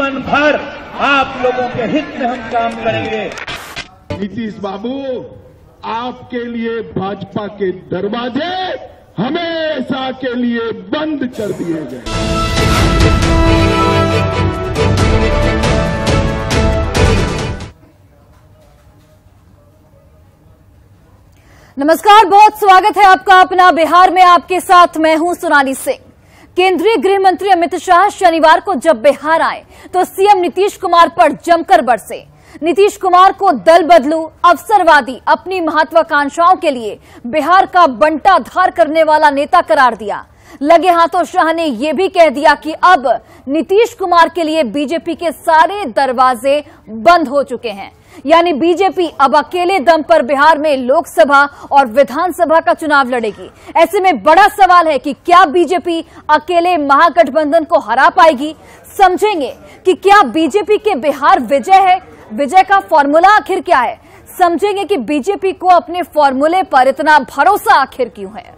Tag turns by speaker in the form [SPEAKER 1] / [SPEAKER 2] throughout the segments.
[SPEAKER 1] जीवन भर आप लोगों के हित में हम काम करेंगे।
[SPEAKER 2] नीतीश बाबू, आपके लिए भाजपा के दरवाजे हमेशा के लिए बंद कर दिए गए।
[SPEAKER 3] नमस्कार, बहुत स्वागत है आपका अपना बिहार में। आपके साथ मैं हूं सोनाली सिंह। केंद्रीय गृह मंत्री अमित शाह शनिवार को जब बिहार आए तो सीएम नीतीश कुमार पर जमकर बरसे। नीतीश कुमार को दल बदलू, अवसरवादी, अपनी महत्वाकांक्षाओं के लिए बिहार का बंटाधार करने वाला नेता करार दिया। लगे हाथों शाह ने यह भी कह दिया कि अब नीतीश कुमार के लिए बीजेपी के सारे दरवाजे बंद हो चुके हैं, यानी बीजेपी अब अकेले दम पर बिहार में लोकसभा और विधानसभा का चुनाव लड़ेगी। ऐसे में बड़ा सवाल है कि क्या बीजेपी अकेले महागठबंधन को हरा पाएगी? समझेंगे कि क्या बीजेपी के बिहार विजय है, विजय का फॉर्मूला आखिर क्या है। समझेंगे कि बीजेपी को अपने फॉर्मूले पर इतना भरोसा आखिर क्यों है।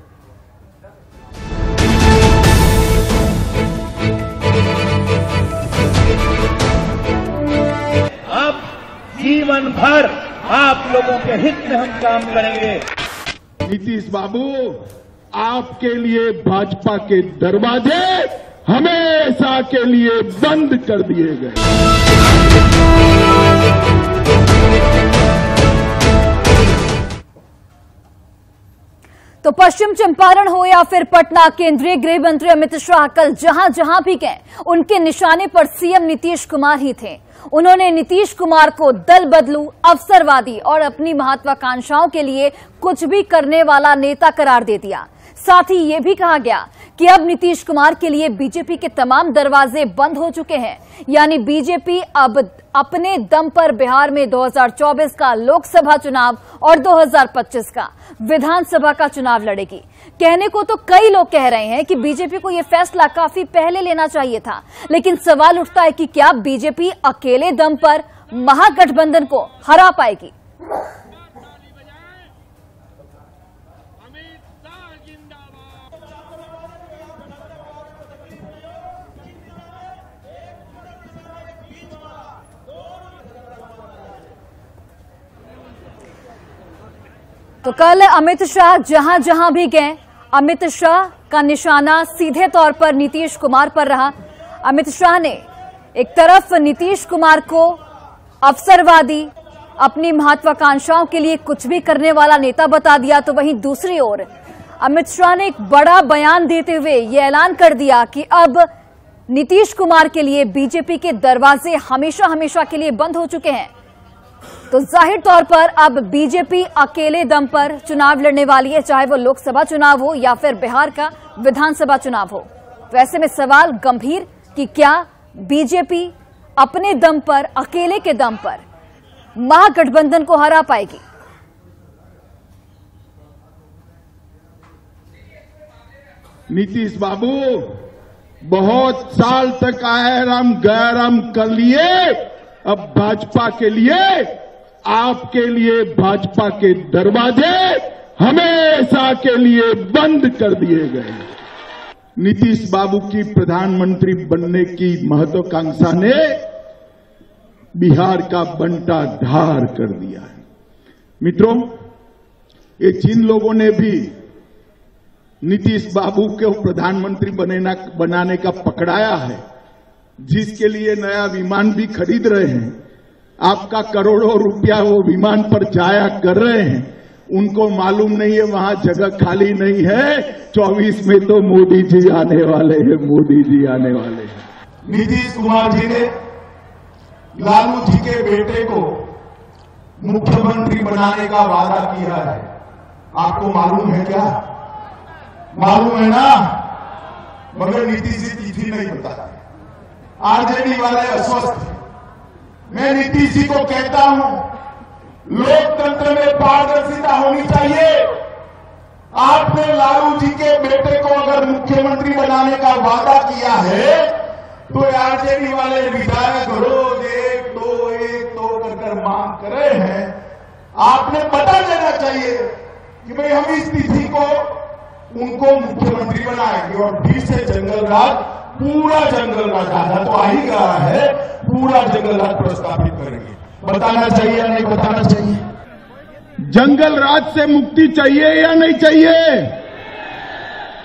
[SPEAKER 1] अब जीवन भर आप लोगों के हित में हम काम करेंगे।
[SPEAKER 2] नीतीश बाबू, आपके लिए भाजपा के दरवाजे हमेशा के लिए बंद कर दिए गए।
[SPEAKER 3] तो पश्चिम चंपारण हो या फिर पटना, केंद्रीय गृह मंत्री अमित शाह कल जहां जहां भी गए उनके निशाने पर सीएम नीतीश कुमार ही थे। उन्होंने नीतीश कुमार को दल बदलू, अवसरवादी और अपनी महत्वाकांक्षाओं के लिए कुछ भी करने वाला नेता करार दे दिया। साथ ही ये भी कहा गया कि अब नीतीश कुमार के लिए बीजेपी के तमाम दरवाजे बंद हो चुके हैं, यानी बीजेपी अब अपने दम पर बिहार में 2024 का लोकसभा चुनाव और 2025 का विधानसभा का चुनाव लड़ेगी। कहने को तो कई लोग कह रहे हैं कि बीजेपी को यह फैसला काफी पहले लेना चाहिए था, लेकिन सवाल उठता है कि क्या बीजेपी अकेले दम पर महागठबंधन को हरा पाएगी? तो कल अमित शाह जहां जहां भी गए, अमित शाह का निशाना सीधे तौर पर नीतीश कुमार पर रहा। अमित शाह ने एक तरफ नीतीश कुमार को अवसरवादी, अपनी महत्वाकांक्षाओं के लिए कुछ भी करने वाला नेता बता दिया, तो वहीं दूसरी ओर अमित शाह ने एक बड़ा बयान देते हुए यह ऐलान कर दिया कि अब नीतीश कुमार के लिए बीजेपी के दरवाजे हमेशा हमेशा के लिए बंद हो चुके हैं। तो जाहिर तौर पर अब बीजेपी अकेले दम पर चुनाव लड़ने वाली है, चाहे वो लोकसभा चुनाव हो या फिर बिहार का विधानसभा चुनाव हो। तो ऐसे में सवाल गंभीर कि क्या बीजेपी अपने दम पर, अकेले के दम पर महागठबंधन को हरा पाएगी?
[SPEAKER 2] नीतीश बाबू, बहुत साल तक आराम गैराम कर लिए, अब भाजपा के लिए, आपके लिए भाजपा के दरवाजे हमेशा के लिए बंद कर दिए गए। नीतीश बाबू की प्रधानमंत्री बनने की महत्वाकांक्षा ने बिहार का बंटाधार कर दिया है। मित्रों, ये जिन लोगों ने भी नीतीश बाबू को प्रधानमंत्री बनाने का पकड़ाया है, जिसके लिए नया विमान भी खरीद रहे हैं, आपका करोड़ों रुपया वो विमान पर जाया कर रहे हैं, उनको मालूम नहीं है वहां जगह खाली नहीं है। 24 में तो मोदी जी आने वाले हैं, मोदी जी आने वाले हैं।
[SPEAKER 4] नीतीश कुमार जी ने लालू जी के बेटे को मुख्यमंत्री बनाने का वादा किया है। आपको मालूम है क्या? मालूम है ना? मगर नीतीश जी तिथि नहीं बताते। आरजेडी वाले अस्वस्थ हैं। मैं नीतीश जी को कहता हूं, लोकतंत्र में पारदर्शिता होनी चाहिए। आपने लालू जी के बेटे को अगर मुख्यमंत्री बनाने का वादा किया है तो आरजेडी वाले विधायक रोज एक दो कर मांग कर रहे हैं। आपने बता देना चाहिए कि भाई हम इस तिथि को उनको मुख्यमंत्री बनाएंगे और फिर से जंगल राज पूरा जंगल राज आधा तो आ ही गया है, पूरा जंगल राज प्रस्तावित करेंगे। बताना चाहिए या नहीं बताना चाहिए?
[SPEAKER 2] जंगल राज से मुक्ति चाहिए या नहीं चाहिए?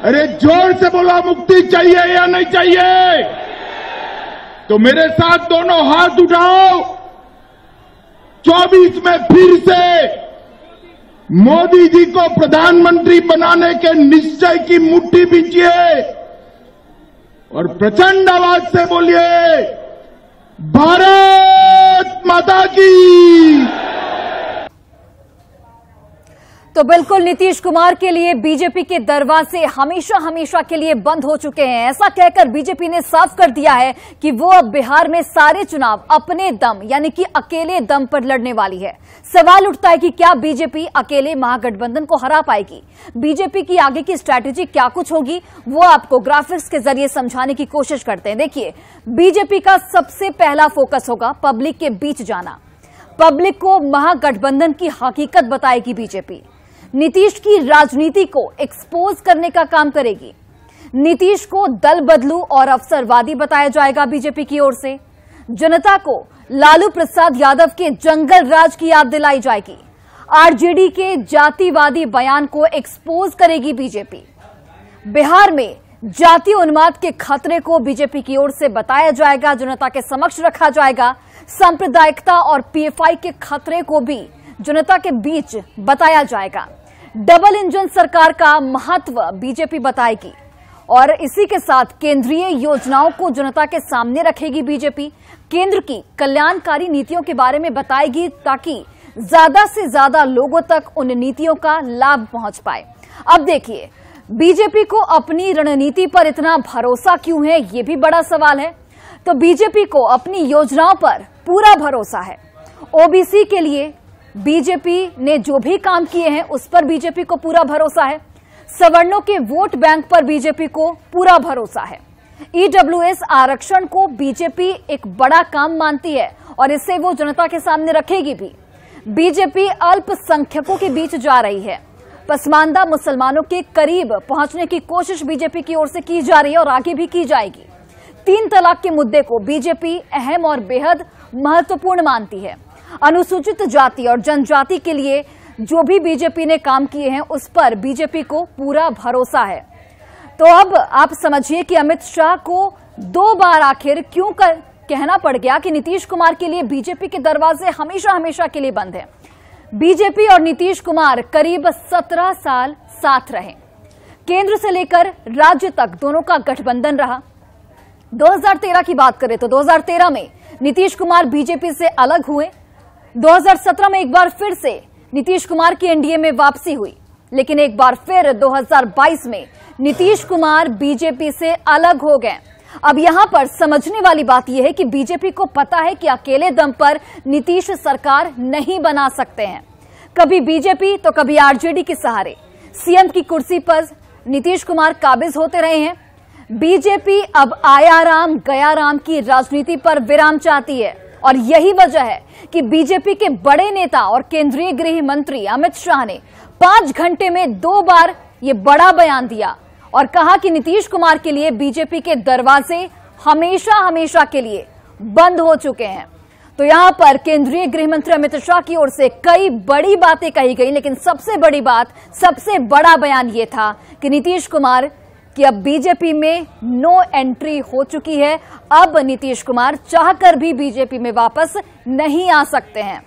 [SPEAKER 2] अरे जोर से बोला, मुक्ति चाहिए या नहीं चाहिए? तो मेरे साथ दोनों हाथ उठाओ। 24 में फिर से मोदी जी को प्रधानमंत्री बनाने के निश्चय की मुट्ठी बींचिए और प्रचंड आवाज से बोलिए, भारत माता की।
[SPEAKER 3] तो बिल्कुल नीतीश कुमार के लिए बीजेपी के दरवाजे हमेशा हमेशा के लिए बंद हो चुके हैं। ऐसा कहकर बीजेपी ने साफ कर दिया है कि वो अब बिहार में सारे चुनाव अपने दम यानी कि अकेले दम पर लड़ने वाली है। सवाल उठता है कि क्या बीजेपी अकेले महागठबंधन को हरा पाएगी? बीजेपी की आगे की स्ट्रैटेजी क्या कुछ होगी, वो आपको ग्राफिक्स के जरिए समझाने की कोशिश करते हैं। देखिए, बीजेपी का सबसे पहला फोकस होगा पब्लिक के बीच जाना। पब्लिक को महागठबंधन की हकीकत बताएगी बीजेपी। नीतीश की राजनीति को एक्सपोज करने का काम करेगी। नीतीश को दल बदलू और अवसरवादी बताया जाएगा बीजेपी की ओर से। जनता को लालू प्रसाद यादव के जंगल राज की याद दिलाई जाएगी। आरजेडी के जातिवादी बयान को एक्सपोज करेगी बीजेपी। बिहार में जातीय उन्माद के खतरे को बीजेपी की ओर से बताया जाएगा, जनता के समक्ष रखा जाएगा। सांप्रदायिकता और पीएफआई के खतरे को भी जनता के बीच बताया जाएगा। डबल इंजन सरकार का महत्व बीजेपी बताएगी और इसी के साथ केंद्रीय योजनाओं को जनता के सामने रखेगी बीजेपी। केंद्र की कल्याणकारी नीतियों के बारे में बताएगी ताकि ज्यादा से ज्यादा लोगों तक उन नीतियों का लाभ पहुंच पाए। अब देखिए, बीजेपी को अपनी रणनीति पर इतना भरोसा क्यों है, ये भी बड़ा सवाल है। तो बीजेपी को अपनी योजनाओं पर पूरा भरोसा है। ओबीसी के लिए बीजेपी ने जो भी काम किए हैं उस पर बीजेपी को पूरा भरोसा है। सवर्णों के वोट बैंक पर बीजेपी को पूरा भरोसा है। ईडब्ल्यूएस आरक्षण को बीजेपी एक बड़ा काम मानती है और इसे वो जनता के सामने रखेगी भी। बीजेपी अल्पसंख्यकों के बीच जा रही है। पसमानदा मुसलमानों के करीब पहुंचने की कोशिश बीजेपी की ओर से की जा रही है और आगे भी की जाएगी। 3 तलाक के मुद्दे को बीजेपी अहम और बेहद महत्वपूर्ण मानती है। अनुसूचित जाति और जनजाति के लिए जो भी बीजेपी ने काम किए हैं उस पर बीजेपी को पूरा भरोसा है। तो अब आप समझिए कि अमित शाह को 2 बार आखिर क्यों कहना पड़ गया कि नीतीश कुमार के लिए बीजेपी के दरवाजे हमेशा हमेशा के लिए बंद हैं। बीजेपी और नीतीश कुमार करीब 17 साल साथ रहे। केंद्र से लेकर राज्य तक दोनों का गठबंधन रहा। 2013 की बात करें तो 2013 में नीतीश कुमार बीजेपी से अलग हुए। 2017 में एक बार फिर से नीतीश कुमार की एनडीए में वापसी हुई, लेकिन एक बार फिर 2022 में नीतीश कुमार बीजेपी से अलग हो गए। अब यहां पर समझने वाली बात यह है कि बीजेपी को पता है कि अकेले दम पर नीतीश सरकार नहीं बना सकते हैं। कभी बीजेपी तो कभी आरजेडी के सहारे सीएम की कुर्सी पर नीतीश कुमार काबिज होते रहे हैं। बीजेपी अब आया राम गया राम की राजनीति पर विराम चाहती है और यही वजह है कि बीजेपी के बड़े नेता और केंद्रीय गृह मंत्री अमित शाह ने 5 घंटे में 2 बार ये बड़ा बयान दिया और कहा कि नीतीश कुमार के लिए बीजेपी के दरवाजे हमेशा हमेशा के लिए बंद हो चुके हैं। तो यहां पर केंद्रीय गृह मंत्री अमित शाह की ओर से कई बड़ी बातें कही गई, लेकिन सबसे बड़ी बात, सबसे बड़ा बयान यह था कि नीतीश कुमार कि अब बीजेपी में नो एंट्री हो चुकी है। अब नीतीश कुमार चाहकर भी बीजेपी में वापस नहीं आ सकते हैं।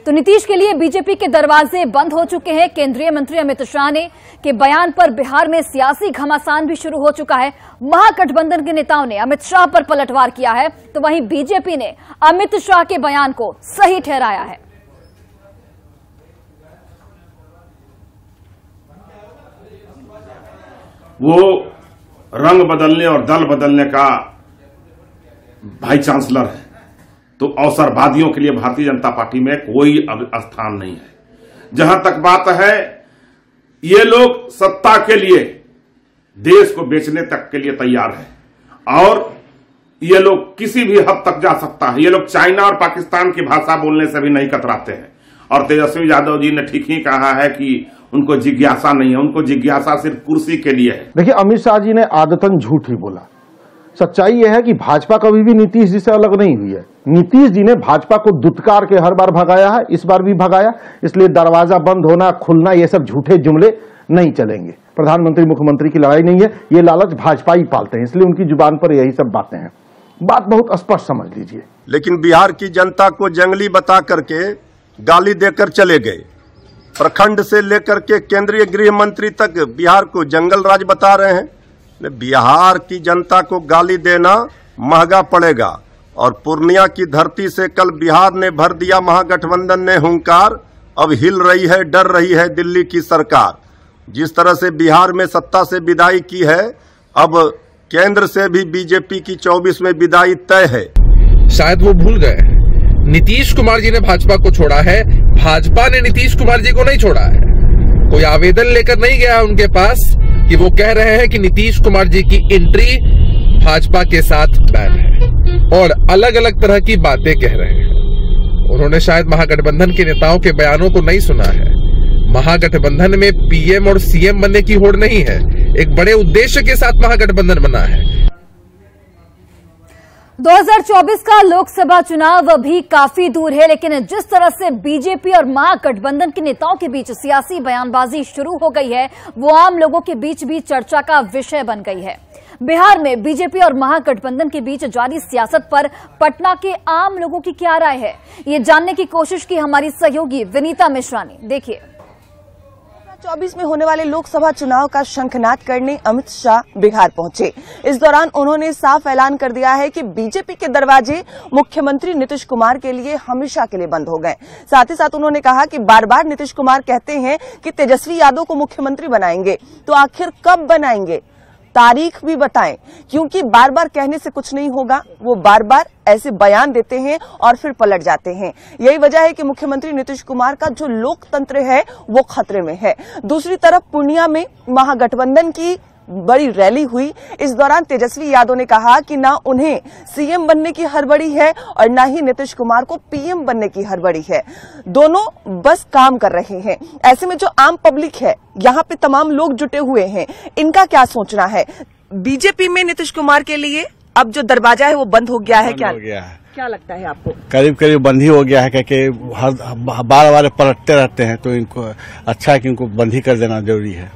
[SPEAKER 3] तो नीतीश के लिए बीजेपी के दरवाजे बंद हो चुके हैं। केंद्रीय मंत्री अमित शाह ने के बयान पर बिहार में सियासी घमासान भी शुरू हो चुका है। महागठबंधन के नेताओं ने अमित शाह पर पलटवार किया है, तो वहीं बीजेपी ने अमित शाह के बयान को सही ठहराया है।
[SPEAKER 5] वो रंग बदलने और दल बदलने का वाइस चांसलर है, तो अवसरवादियों के लिए भारतीय जनता पार्टी में कोई स्थान नहीं है। जहां तक बात है, ये लोग सत्ता के लिए देश को बेचने तक के लिए तैयार है और ये लोग किसी भी हद तक जा सकता है। ये लोग चाइना और पाकिस्तान की भाषा बोलने से भी नहीं कतराते हैं। और तेजस्वी यादव जी ने ठीक ही कहा है कि उनको जिज्ञासा नहीं है, उनको जिज्ञासा सिर्फ कुर्सी के लिए है।
[SPEAKER 6] देखिए, अमित शाह जी ने आदतन झूठ ही बोला। सच्चाई यह है कि भाजपा कभी भी नीतीश जी से अलग नहीं हुई है। नीतीश जी ने भाजपा को दुत्कार के हर बार भगाया है, इस बार भी भगाया, इसलिए दरवाजा बंद होना, खुलना, ये सब झूठे जुमले नहीं चलेंगे। प्रधानमंत्री मुख्यमंत्री की लड़ाई नहीं है, ये लालच भाजपा ही पालते हैं, इसलिए उनकी जुबान पर यही सब बातें हैं। बात बहुत स्पष्ट समझ लीजिए।
[SPEAKER 7] लेकिन बिहार की जनता को जंगली बता करके गाली देकर चले गए। प्रखंड से लेकर के केंद्रीय गृह मंत्री तक बिहार को जंगल राज बता रहे हैं। बिहार की जनता को गाली देना महंगा पड़ेगा। और पूर्णिया की धरती से कल बिहार ने भर दिया महागठबंधन ने हुंकार। अब हिल रही है, डर रही है दिल्ली की सरकार। जिस तरह से बिहार में सत्ता से विदाई की है, अब केंद्र से भी बीजेपी की 24 में विदाई तय है।
[SPEAKER 8] शायद वो भूल गए, नीतीश कुमार जी ने भाजपा को छोड़ा है, भाजपा ने नीतीश कुमार जी को नहीं छोड़ा है। कोई आवेदन लेकर नहीं गया उनके पास कि वो कह रहे हैं कि नीतीश कुमार जी की एंट्री भाजपा के साथ बैन है, और अलग अलग तरह की बातें कह रहे हैं। उन्होंने शायद महागठबंधन के नेताओं के बयानों को नहीं सुना है। महागठबंधन में पीएम और सीएम बनने की होड़ नहीं है, एक बड़े उद्देश्य के साथ महागठबंधन बना है।
[SPEAKER 3] 2024 का लोकसभा चुनाव अभी काफी दूर है, लेकिन जिस तरह से बीजेपी और महागठबंधन के नेताओं के बीच सियासी बयानबाजी शुरू हो गई है, वो आम लोगों के बीच भी चर्चा का विषय बन गई है। बिहार में बीजेपी और महागठबंधन के बीच जारी सियासत पर पटना के आम लोगों की क्या राय है, ये जानने की कोशिश की हमारी सहयोगी विनीता मिश्रा ने। देखिए,
[SPEAKER 9] 2024 में होने वाले लोकसभा चुनाव का शंखनाद करने अमित शाह बिहार पहुंचे। इस दौरान उन्होंने साफ ऐलान कर दिया है कि बीजेपी के दरवाजे मुख्यमंत्री नीतीश कुमार के लिए हमेशा के लिए बंद हो गए। साथ ही साथ उन्होंने कहा कि बार बार नीतीश कुमार कहते हैं कि तेजस्वी यादव को मुख्यमंत्री बनाएंगे, तो आखिर कब बनाएंगे, तारीख भी बताएं, क्योंकि बार बार कहने से कुछ नहीं होगा। वो बार बार ऐसे बयान देते हैं और फिर पलट जाते हैं। यही वजह है कि मुख्यमंत्री नीतीश कुमार का जो लोकतंत्र है वो खतरे में है। दूसरी तरफ पूर्णिया में महागठबंधन की बड़ी रैली हुई। इस दौरान तेजस्वी यादव ने कहा कि ना उन्हें सीएम बनने की हड़बड़ी है और ना ही नीतीश कुमार को पीएम बनने की हड़बड़ी है। दोनों बस काम कर रहे हैं। ऐसे में जो आम पब्लिक है, यहाँ पे तमाम लोग जुटे हुए हैं, इनका क्या सोचना है? बीजेपी में नीतीश कुमार के लिए अब जो दरवाजा है वो बंद हो गया है, क्या लगता है आपको?
[SPEAKER 10] करीब करीब बंद ही हो गया है, क्योंकि बार बार पलटते रहते हैं, तो इनको अच्छा है कि इनको बंद ही कर देना जरूरी है।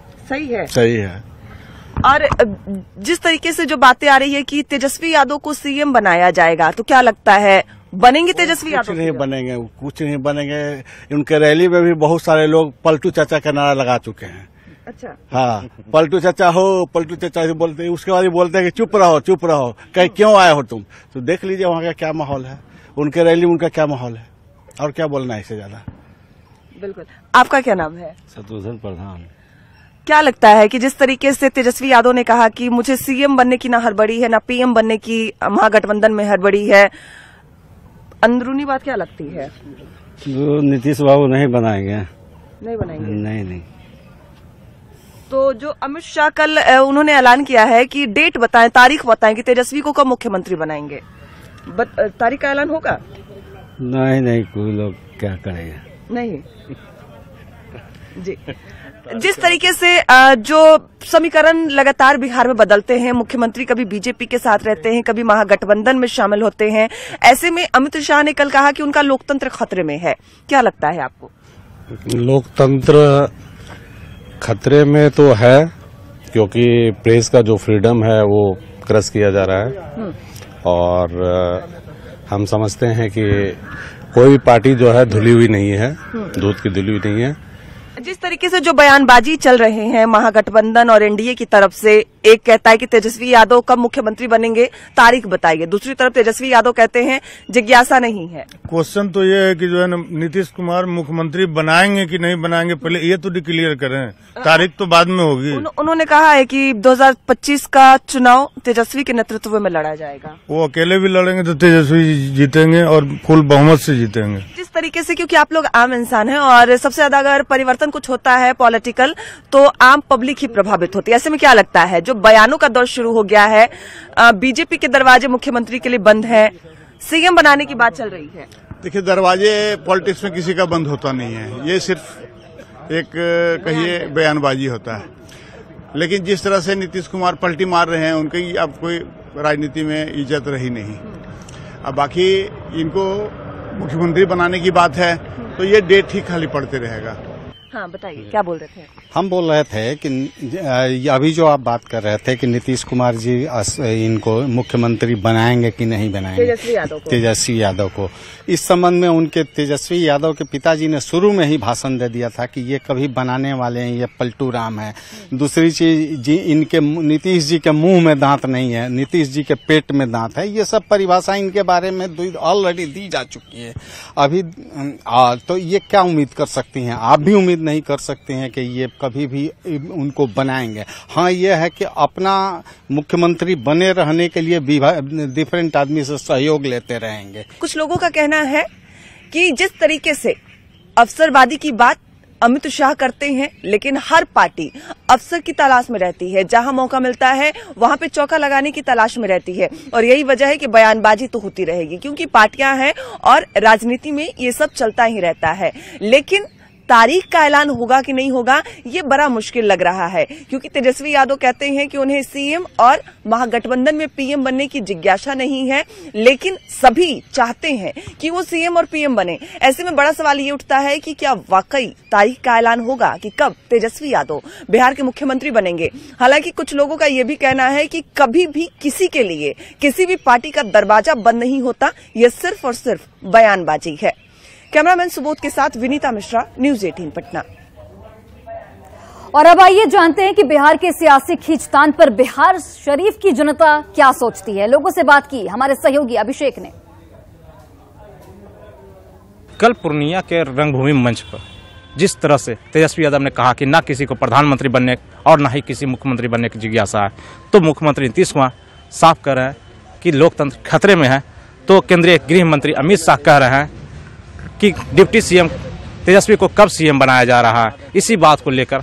[SPEAKER 10] सही है।
[SPEAKER 9] और जिस तरीके से जो बातें आ रही है कि तेजस्वी यादव को सीएम बनाया जाएगा, तो क्या लगता है बनेंगे तेजस्वी यादव?
[SPEAKER 10] कुछ नहीं बनेंगे। उनके रैली में भी बहुत सारे लोग पलटू चाचा का नारा लगा चुके हैं।
[SPEAKER 9] अच्छा,
[SPEAKER 10] हाँ, पलटू चाचा हो, पलटू चाचा से बोलते हैं। उसके बाद बोलते हैं कि चुप रहो, कहीं क्यों आए हो तुम? तो देख लीजिए वहाँ का क्या माहौल है, उनके रैली में उनका क्या माहौल है, और क्या बोलना है इससे ज्यादा।
[SPEAKER 9] बिल्कुल। आपका क्या नाम है?
[SPEAKER 10] शत्रुघ्न प्रधान।
[SPEAKER 9] क्या लगता है कि जिस तरीके से तेजस्वी यादव ने कहा कि मुझे सीएम बनने की ना हड़बड़ी है, ना पीएम बनने की महागठबंधन में हड़बड़ी है, अंदरूनी बात क्या लगती है?
[SPEAKER 10] नीतीश बाबू नहीं बनाएंगे। नहीं।
[SPEAKER 9] तो जो अमित शाह कल उन्होंने ऐलान किया है कि डेट बताएं, तारीख बताएं कि तेजस्वी को कब मुख्यमंत्री बनाएंगे, तारीख का ऐलान होगा?
[SPEAKER 10] नहीं, कोई लोग क्या करेंगे।
[SPEAKER 9] नहीं जी। जिस तरीके से जो समीकरण लगातार बिहार में बदलते हैं, मुख्यमंत्री कभी बीजेपी के साथ रहते हैं, कभी महागठबंधन में शामिल होते हैं, ऐसे में अमित शाह ने कल कहा कि उनका लोकतंत्र खतरे में है। क्या लगता है आपको?
[SPEAKER 11] लोकतंत्र खतरे में तो है, क्योंकि प्रेस का जो फ्रीडम है वो क्रश किया जा रहा है, और हम समझते हैं कि कोई भी पार्टी जो है धुली हुई नहीं है, दूध की धुली हुई नहीं है।
[SPEAKER 9] जिस तरीके से जो बयानबाजी चल रहे हैं महागठबंधन और एनडीए की तरफ से, एक कहता है कि तेजस्वी यादव कब मुख्यमंत्री बनेंगे, तारीख बताइए। दूसरी तरफ तेजस्वी यादव कहते हैं जिज्ञासा नहीं है।
[SPEAKER 12] क्वेश्चन तो ये है कि जो है ना, नीतीश कुमार मुख्यमंत्री बनाएंगे कि नहीं बनाएंगे, पहले ये तो डिक्लेयर करें, तारीख तो बाद में होगी।
[SPEAKER 9] उन्होंने कहा है कि 2025 का चुनाव तेजस्वी के नेतृत्व में लड़ा जाएगा।
[SPEAKER 12] वो अकेले भी लड़ेंगे तो तेजस्वी जीतेंगे और फुल बहुमत से जीतेंगे।
[SPEAKER 9] जिस तरीके से, क्योंकि आप लोग आम इंसान हैं और सबसे ज्यादा अगर परिवर्तन कुछ होता है पॉलिटिकल, तो आम पब्लिक ही प्रभावित होती है। ऐसे में क्या लगता है, जो बयानों का दौर शुरू हो गया है, बीजेपी के दरवाजे मुख्यमंत्री के लिए बंद है, सीएम बनाने की बात चल रही है?
[SPEAKER 2] देखिए, दरवाजे पॉलिटिक्स में किसी का बंद होता नहीं है, ये सिर्फ एक कहिए बयानबाजी होता है। लेकिन जिस तरह से नीतीश कुमार पलटी मार रहे हैं, उनकी अब कोई
[SPEAKER 10] राजनीति में इज्जत रही नहीं। अब बाकी इनको मुख्यमंत्री बनाने की बात है तो ये डेट ही खाली पड़ते रहेगा।
[SPEAKER 9] हाँ बताइए, क्या बोल रहे थे?
[SPEAKER 13] हम बोल रहे थे कि अभी जो आप बात कर रहे थे कि नीतीश कुमार जी इनको मुख्यमंत्री बनाएंगे कि नहीं बनाएंगे, तेजस्वी यादव को। इस संबंध में उनके तेजस्वी यादव के पिताजी ने शुरू में ही भाषण दे दिया था कि ये कभी बनाने वाले हैं, ये पलटू राम है। दूसरी चीज जी, इनके नीतीश जी के मुंह में दांत नहीं है, नीतीश जी के पेट में दांत है। ये सब परिभाषा इनके बारे में ऑलरेडी दी जा चुकी है। अभी तो ये क्या उम्मीद कर सकती हैं? आप भी उम्मीद नहीं कर सकते हैं कि ये कभी भी उनको बनाएंगे। हाँ, ये है कि अपना मुख्यमंत्री बने रहने के लिए डिफरेंट आदमी से सहयोग लेते रहेंगे।
[SPEAKER 9] कुछ लोगों का कहना है कि जिस तरीके से अवसरवादी की बात अमित शाह करते हैं, लेकिन हर पार्टी अवसर की तलाश में रहती है, जहां मौका मिलता है वहां पे चौका लगाने की तलाश में रहती है। और यही वजह है कि बयानबाजी तो होती रहेगी, क्योंकि पार्टियां हैं और राजनीति में ये सब चलता ही रहता है। लेकिन तारीख का ऐलान होगा कि नहीं होगा, ये बड़ा मुश्किल लग रहा है, क्योंकि तेजस्वी यादव कहते हैं कि उन्हें सीएम और महागठबंधन में पीएम बनने की जिज्ञासा नहीं है, लेकिन सभी चाहते हैं कि वो सीएम और पीएम बने। ऐसे में बड़ा सवाल ये उठता है कि क्या वाकई तारीख का ऐलान होगा कि कब तेजस्वी यादव बिहार के मुख्यमंत्री बनेंगे। हालांकि कुछ लोगों का ये भी कहना है कि कभी भी किसी के लिए किसी भी पार्टी का दरवाजा बंद नहीं होता, ये सिर्फ और सिर्फ बयानबाजी है। कैमरामैन सुबोध के साथ विनीता मिश्रा, न्यूज़ 18 पटना।
[SPEAKER 3] और अब आइए जानते हैं कि बिहार के सियासी खींचतान पर बिहार शरीफ की जनता क्या सोचती है। लोगों से बात की हमारे सहयोगी अभिषेक ने।
[SPEAKER 14] कल पूर्णिया के रंगभूमि मंच पर जिस तरह से तेजस्वी यादव ने कहा कि ना किसी को प्रधानमंत्री बनने और ना ही किसी मुख्यमंत्री बनने की जिज्ञासा है, तो मुख्यमंत्री नीतीश कुमार साफ कह रहे हैं कि लोकतंत्र खतरे में है। तो केंद्रीय गृह मंत्री अमित शाह कह रहे हैं कि डिप्टी सीएम तेजस्वी को कब सीएम बनाया जा रहा है। इसी बात को लेकर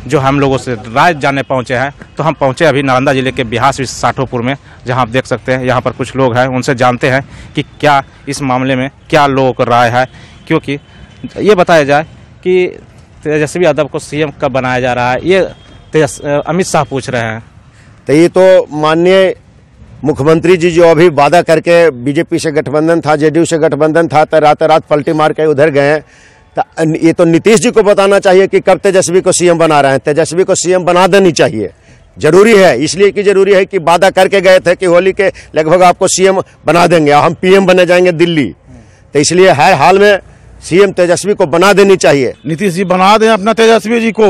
[SPEAKER 14] जो हम लोगों से राय जानने पहुंचे हैं, तो हम पहुंचे अभी नालंदा जिले के बिहार स्थित साठोपुर में, जहां आप देख सकते हैं यहाँ पर कुछ लोग हैं। उनसे जानते हैं कि क्या इस मामले में क्या लोगों को राय है, क्योंकि ये बताया जाए कि तेजस्वी यादव को सीएम कब बनाया जा रहा है, ये अमित शाह पूछ रहे हैं।
[SPEAKER 15] तो ये तो माननीय मुख्यमंत्री जी जो अभी वादा करके बीजेपी से गठबंधन था, जेडीयू से गठबंधन था, तो रात रात पलटी मार के उधर गए। तो ये तो नीतीश जी को बताना चाहिए कि कब तेजस्वी को सीएम बना रहे हैं। तेजस्वी को सीएम बना देनी चाहिए, जरूरी है। इसलिए कि जरूरी है कि वादा करके गए थे कि होली के लगभग आपको सीएम बना देंगे और हम पीएम बने जाएंगे दिल्ली। तो इसलिए हर हाल में सीएम तेजस्वी को बना देनी चाहिए।
[SPEAKER 12] नीतीश जी बना दें अपना तेजस्वी जी को,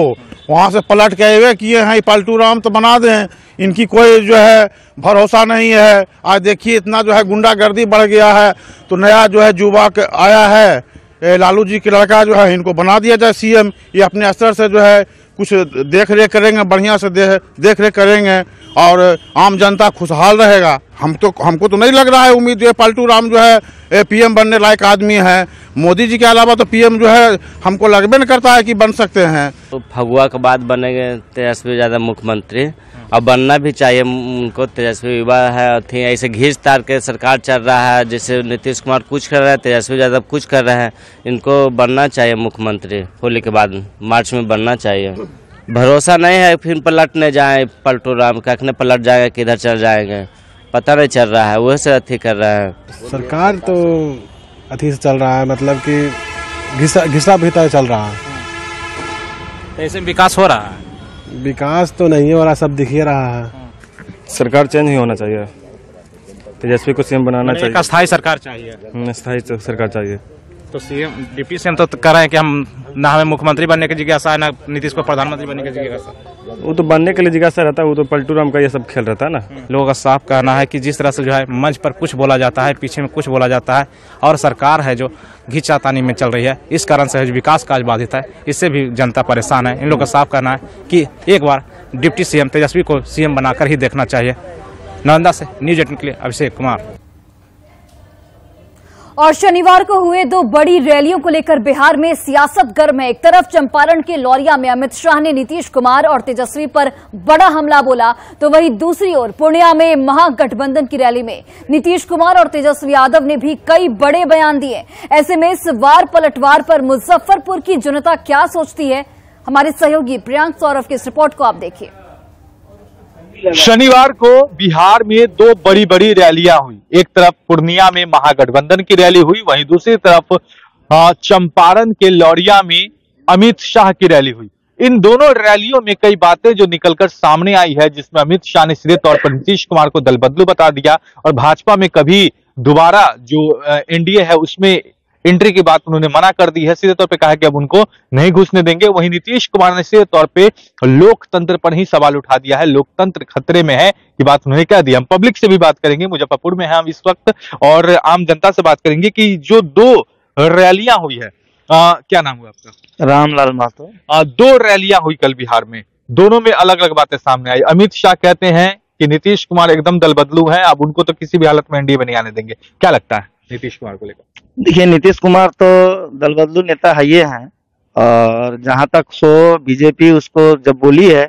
[SPEAKER 12] वहां से पलट के आए किए हैं पलटू राम, तो बना दें। इनकी कोई जो है भरोसा नहीं है। आज देखिए इतना जो है गुंडागर्दी बढ़ गया है, तो नया जो है युवा आया है लालू जी के लड़का, जो है इनको बना दिया जाए सीएम। ये अपने स्तर से जो है कुछ देख रेख करेंगे, बढ़िया से देख रेख करेंगे और आम जनता खुशहाल रहेगा। हमको तो नहीं लग रहा है उम्मीद, ये पलटू राम जो है पीएम बनने लायक आदमी है। मोदी जी के अलावा तो पीएम जो है हमको लगबे नहीं करता है कि बन सकते हैं।
[SPEAKER 16] तो फगुआ के बाद बनेंगे तेजस्वी यादव मुख्यमंत्री, और बनना भी चाहिए उनको। तेजस्वी युवा है, थी ऐसे घींच तार के सरकार चल रहा है, जैसे नीतीश कुमार कुछ कर रहे हैं, तेजस्वी यादव कुछ कर रहे हैं। इनको बनना चाहिए मुख्यमंत्री, होली के बाद मार्च में बनना चाहिए। भरोसा नहीं है फिर पलटने जाए, पलटू राम कखने पलट जाएगा, किधर चल जाएंगे पता नहीं चल रहा है, वह से अथी कर रहा है।
[SPEAKER 11] सरकार तो अथी से चल रहा है, मतलब कि घिसा भीतर चल रहा है।
[SPEAKER 14] ऐसे विकास हो रहा है?
[SPEAKER 11] विकास तो नहीं हो रहा, सब दिख ही रहा है।
[SPEAKER 17] सरकार चेंज ही होना चाहिए, तेजस्वी को सीएम बनाना चाहिए।
[SPEAKER 14] अस्थायी सरकार चाहिए,
[SPEAKER 17] स्थायी सरकार चाहिए।
[SPEAKER 14] तो सीएम डिप्टी सीएम तो कह रहे हैं कि हम ना हमें मुख्यमंत्री बनने की जिज्ञासा है, ना नीतीश को प्रधानमंत्री बनने की जिज्ञासा।
[SPEAKER 17] वो तो बनने के लिए जिज्ञासा रहता है, वो तो पलटू राम का ये सब खेल रहता है ना।
[SPEAKER 14] लोगों का साफ कहना है कि जिस तरह से जो है मंच पर कुछ बोला जाता है, पीछे में कुछ बोला जाता है, और सरकार है जो घिंचातानी में चल रही है, इस कारण से विकास कार्य बाधित है, इससे भी जनता परेशान है। इन लोगों का साफ कहना है कि एक बार डिप्टी सीएम तेजस्वी को सीएम बनाकर ही देखना चाहिए। नालंदा से न्यूज़ 18 के लिए अभिषेक कुमार।
[SPEAKER 3] और शनिवार को हुए दो बड़ी रैलियों को लेकर बिहार में सियासत गर्म है। एक तरफ चंपारण के लौरिया में अमित शाह ने नीतीश कुमार और तेजस्वी पर बड़ा हमला बोला, तो वहीं दूसरी ओर पूर्णिया में महागठबंधन की रैली में नीतीश कुमार और तेजस्वी यादव ने भी कई बड़े बयान दिए। ऐसे में इस वार पलटवार पर मुजफ्फरपुर की जनता क्या सोचती है, हमारे सहयोगी प्रियांक सौरभ की इस रिपोर्ट को आप देखिए।
[SPEAKER 18] शनिवार को बिहार में दो बड़ी बड़ी रैलियां हुई। एक तरफ पूर्णिया में महागठबंधन की रैली हुई, वहीं दूसरी तरफ चंपारण के लौरिया में अमित शाह की रैली हुई। इन दोनों रैलियों में कई बातें जो निकलकर सामने आई है, जिसमें अमित शाह ने सीधे तौर पर नीतीश कुमार को दल बदलू बता दिया और भाजपा में कभी दोबारा जो एनडीए है उसमें एंट्री की बात उन्होंने मना कर दी है। सीधे तौर पे कहा कि अब उनको नहीं घुसने देंगे। वहीं नीतीश कुमार ने सीधे तौर पे लोकतंत्र पर ही सवाल उठा दिया है, लोकतंत्र खतरे में है कि बात उन्होंने कह दी। हम पब्लिक से भी बात करेंगे, मुजफ्फरपुर में है हम इस वक्त, और आम जनता से बात करेंगे कि जो दो रैलियां हुई है, क्या नाम हुआ आपका?
[SPEAKER 19] रामलाल महतो।
[SPEAKER 18] दो रैलियां हुई कल बिहार में, दोनों में अलग अलग बातें सामने आई। अमित शाह कहते हैं कि नीतीश कुमार एकदम दल बदलू है, अब उनको तो किसी भी हालत में एनडीए में नहीं आने देंगे। क्या लगता है नीतीश कुमार को लेकर?
[SPEAKER 19] देखिए, नीतीश कुमार तो दल बदलू नेता है ये हैं, और जहां तक सो बीजेपी उसको जब बोली है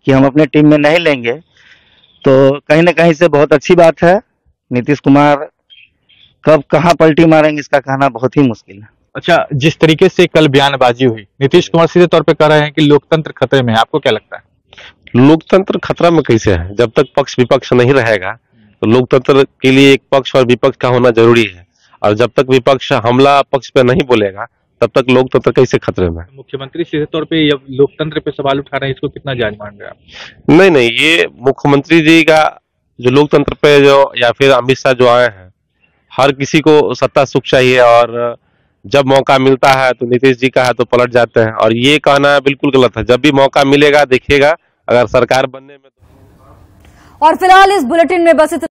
[SPEAKER 19] कि हम अपने टीम में नहीं लेंगे, तो कहीं ना कहीं से बहुत अच्छी बात है। नीतीश कुमार कब कहां पलटी मारेंगे इसका कहना बहुत ही मुश्किल है।
[SPEAKER 18] अच्छा, जिस तरीके से कल बयानबाजी हुई, नीतीश कुमार सीधे तौर पे कह रहे हैं कि लोकतंत्र खतरे में है, आपको क्या लगता है?
[SPEAKER 11] लोकतंत्र खतरा में कैसे है? जब तक पक्ष विपक्ष नहीं रहेगा तो लोकतंत्र के लिए एक पक्ष और विपक्ष का होना जरूरी है, और जब तक विपक्ष हमला पक्ष पे नहीं बोलेगा तब तक लोकतंत्र कैसे खतरे में?
[SPEAKER 18] मुख्यमंत्री सीधे तौर पे लोकतंत्र पे सवाल उठा रहे हैं, इसको कितना जायज मान रहे हैं आप?
[SPEAKER 11] नहीं, ये मुख्यमंत्री जी का जो लोकतंत्र पे जो, या फिर अमित शाह जो आए हैं, हर किसी को सत्ता सुख चाहिए, और जब मौका मिलता है तो नीतीश जी का है तो पलट जाते हैं, और ये कहना बिल्कुल गलत है। जब भी मौका मिलेगा देखिएगा, अगर सरकार बनने में।
[SPEAKER 3] और फिलहाल इस बुलेटिन में बस